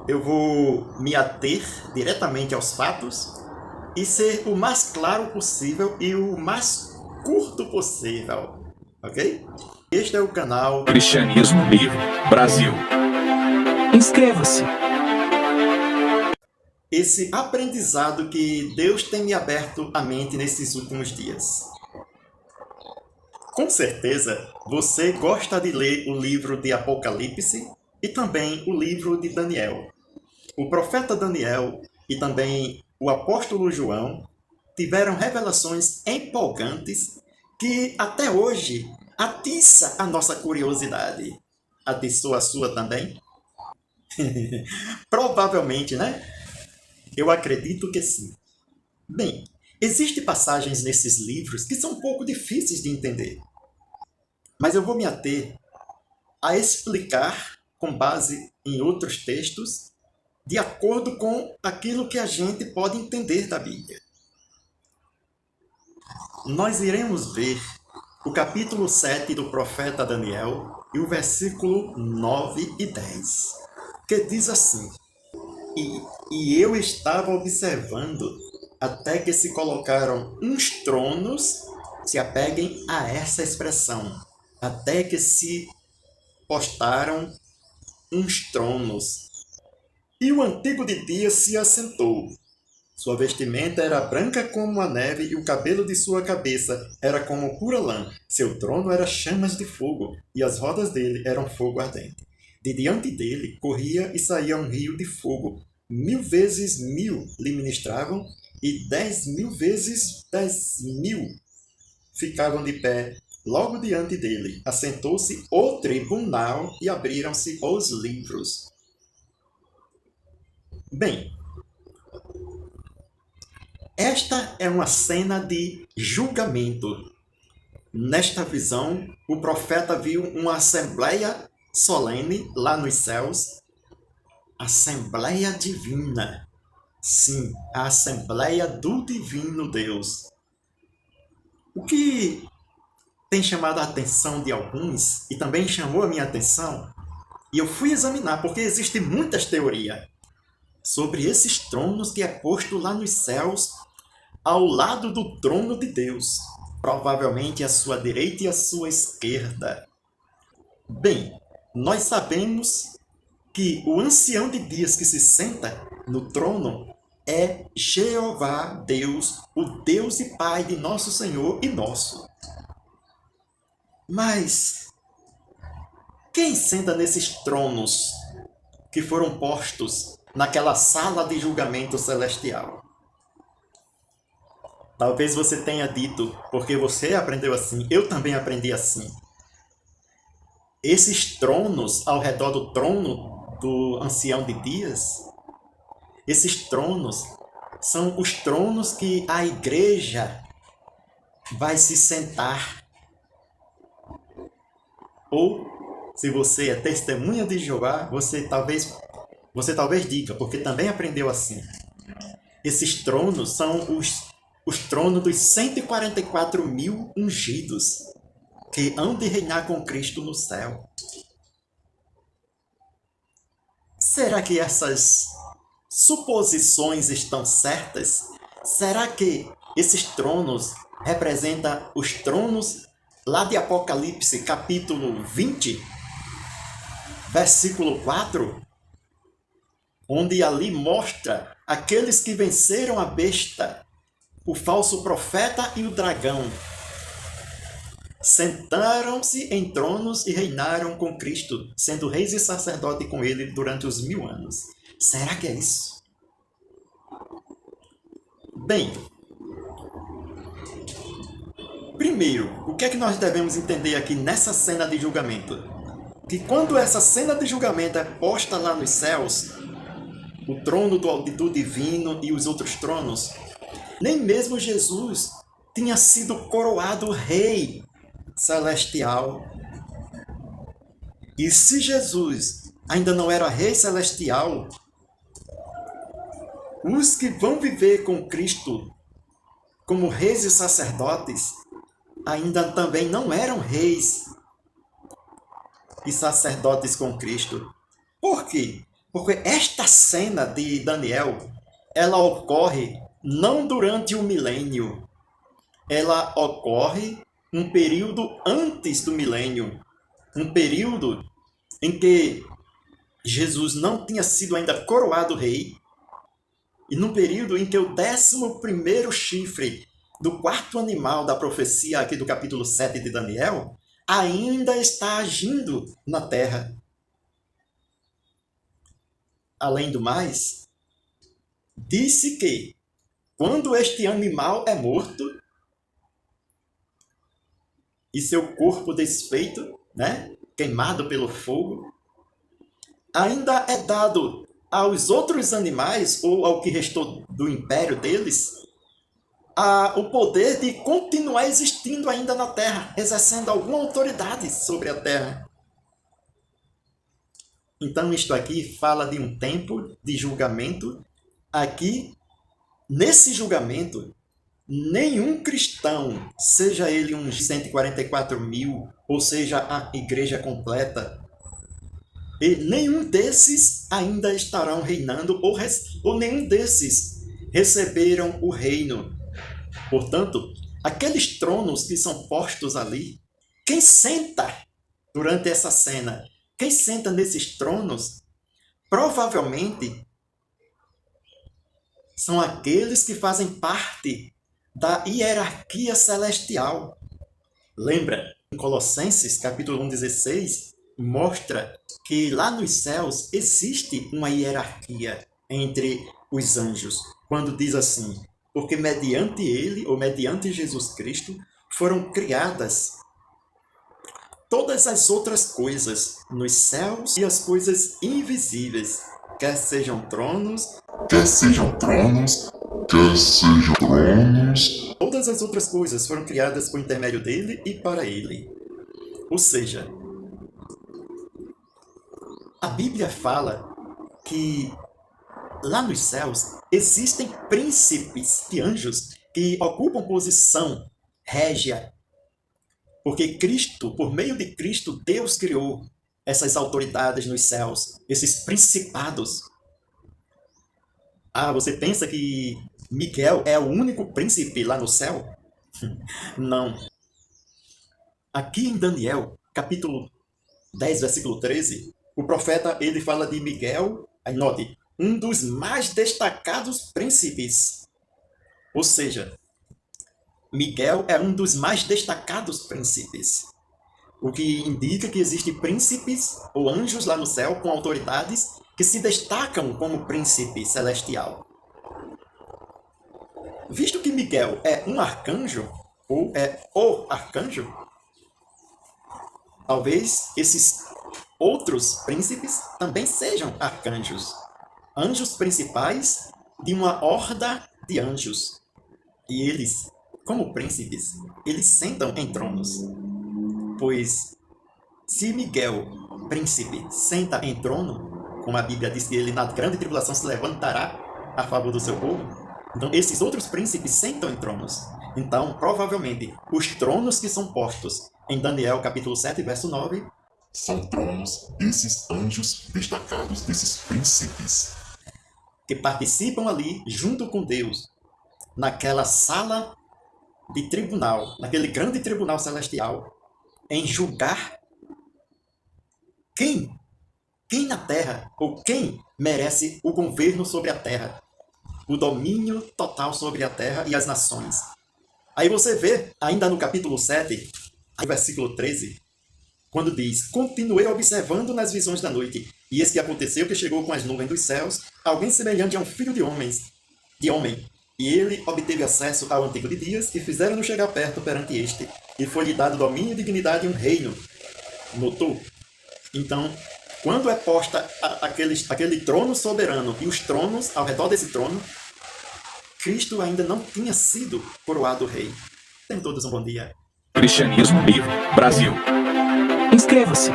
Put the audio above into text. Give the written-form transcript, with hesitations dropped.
eu vou me ater diretamente aos fatos e ser o mais claro possível e o mais curto possível, ok? Este é o canal Cristianismo Livre Brasil. Inscreva-se. Esse aprendizado que Deus tem me aberto a mente nesses últimos dias. Com certeza, você gosta de ler o livro de Apocalipse e também o livro de Daniel. O profeta Daniel e também o apóstolo João tiveram revelações empolgantes que até hoje atiça a nossa curiosidade. Atiçou a sua também? Provavelmente, né? Eu acredito que sim. Bem, existem passagens nesses livros que são um pouco difíceis de entender, mas eu vou me ater a explicar com base em outros textos, de acordo com aquilo que a gente pode entender da Bíblia. Nós iremos ver o capítulo 7 do profeta Daniel e o versículo 9 e 10, que diz assim: E eu estava observando até que se colocaram uns tronos, se apeguem a essa expressão, até que se postaram uns tronos. E o antigo de dia se assentou. Sua vestimenta era branca como a neve e o cabelo de sua cabeça era como pura lã. Seu trono era chamas de fogo e as rodas dele eram fogo ardente. De diante dele corria e saía um rio de fogo. 1000 vezes 1000 lhe ministravam e 10.000 vezes 10.000 ficavam de pé. Logo diante dele assentou-se o tribunal e abriram-se os livros. Bem, esta é uma cena de julgamento. Nesta visão, o profeta viu uma assembleia solene lá nos céus, assembleia divina. Sim, a assembleia do divino Deus. O que tem chamado a atenção de alguns, e também chamou a minha atenção, e eu fui examinar, porque existem muitas teorias sobre esses tronos que é posto lá nos céus, ao lado do trono de Deus, provavelmente à sua direita e à sua esquerda. Bem, nós sabemos que o ancião de dias que se senta no trono é Jeová Deus, o Deus e Pai de nosso Senhor e nosso. Mas quem senta nesses tronos que foram postos naquela sala de julgamento celestial? Talvez você tenha dito, porque você aprendeu assim, eu também aprendi assim. Esses tronos ao redor do trono do ancião de dias, esses tronos são os tronos que a igreja vai se sentar. Ou, se você é testemunha de Jeová, você talvez diga, porque também aprendeu assim. Esses tronos são os tronos dos 144.000 ungidos que hão de reinar com Cristo no céu. Será que essas suposições estão certas? Será que esses tronos representam os tronos lá de Apocalipse, capítulo 20, versículo 4? Onde ali mostra aqueles que venceram a besta, o falso profeta e o dragão. Sentaram-se em tronos e reinaram com Cristo, sendo reis e sacerdotes com ele durante os 1000 anos. Será que é isso? Bem, primeiro, o que é que nós devemos entender aqui nessa cena de julgamento? Que quando essa cena de julgamento é posta lá nos céus, o trono do divino e os outros tronos, nem mesmo Jesus tinha sido coroado rei celestial. E se Jesus ainda não era rei celestial, os que vão viver com Cristo como reis e sacerdotes ainda também não eram reis e sacerdotes com Cristo. Por quê? Porque esta cena de Daniel, ela ocorre não durante o milênio, ela ocorre um período antes do milênio, um período em que Jesus não tinha sido ainda coroado rei, e num período em que o 11º chifre do quarto animal da profecia aqui do capítulo 7 de Daniel ainda está agindo na terra. Além do mais, disse que quando este animal é morto e seu corpo desfeito, queimado pelo fogo, ainda é dado aos outros animais, ou ao que restou do império deles, o poder de continuar existindo ainda na terra, exercendo alguma autoridade sobre a terra. Então, isto aqui fala de um tempo de julgamento. Aqui, nesse julgamento, nenhum cristão, seja ele uns 144 mil, ou seja, a igreja completa, e nenhum desses ainda estarão reinando, ou nenhum desses receberam o reino. Portanto, aqueles tronos que são postos ali, quem senta durante essa cena, quem senta nesses tronos, provavelmente são aqueles que fazem parte da hierarquia celestial. Lembra, em Colossenses, capítulo 1:16, mostra que lá nos céus existe uma hierarquia entre os anjos, quando diz assim: porque mediante ele, ou mediante Jesus Cristo, foram criadas todas as outras coisas nos céus e as coisas invisíveis, quer sejam tronos, quer sejam tronos, todas as outras coisas foram criadas por intermédio dele e para ele. Ou seja, a Bíblia fala que lá nos céus existem príncipes de anjos que ocupam posição régia. Porque Cristo, por meio de Cristo, Deus criou essas autoridades nos céus, esses principados. Você pensa que Miguel é o único príncipe lá no céu? Não. Aqui em Daniel, capítulo 10, versículo 13, o profeta ele fala de Miguel, aí note, um dos mais destacados príncipes. Ou seja, Miguel é um dos mais destacados príncipes, o que indica que existem príncipes ou anjos lá no céu com autoridades que se destacam como príncipe celestial. Visto que Miguel é um arcanjo, ou é o arcanjo, talvez esses outros príncipes também sejam arcanjos, anjos principais de uma horda de anjos. E eles, como príncipes, eles sentam em tronos. Pois, se Miguel, príncipe, senta em trono, como a Bíblia diz que ele na grande tribulação se levantará a favor do seu povo, então esses outros príncipes sentam em tronos. Então, provavelmente, os tronos que são postos em Daniel capítulo 7, verso 9, são tronos desses anjos destacados, desses príncipes, que participam ali, junto com Deus, naquela sala de tribunal, naquele grande tribunal celestial, em julgar quem na terra, ou quem merece o governo sobre a terra, o domínio total sobre a terra e as nações. Aí você vê, ainda no capítulo 7, versículo 13, quando diz: continuei observando nas visões da noite, e eis que aconteceu que chegou com as nuvens dos céus alguém semelhante a um filho de homem, e ele obteve acesso ao antigo de dias, e fizeram-no chegar perto perante este, e foi-lhe dado domínio, dignidade e um reino. Notou? Então, quando é posta aquele trono soberano e os tronos ao redor desse trono, Cristo ainda não tinha sido coroado rei. Tenham todos um bom dia. Cristianismo Livre, Brasil. Inscreva-se!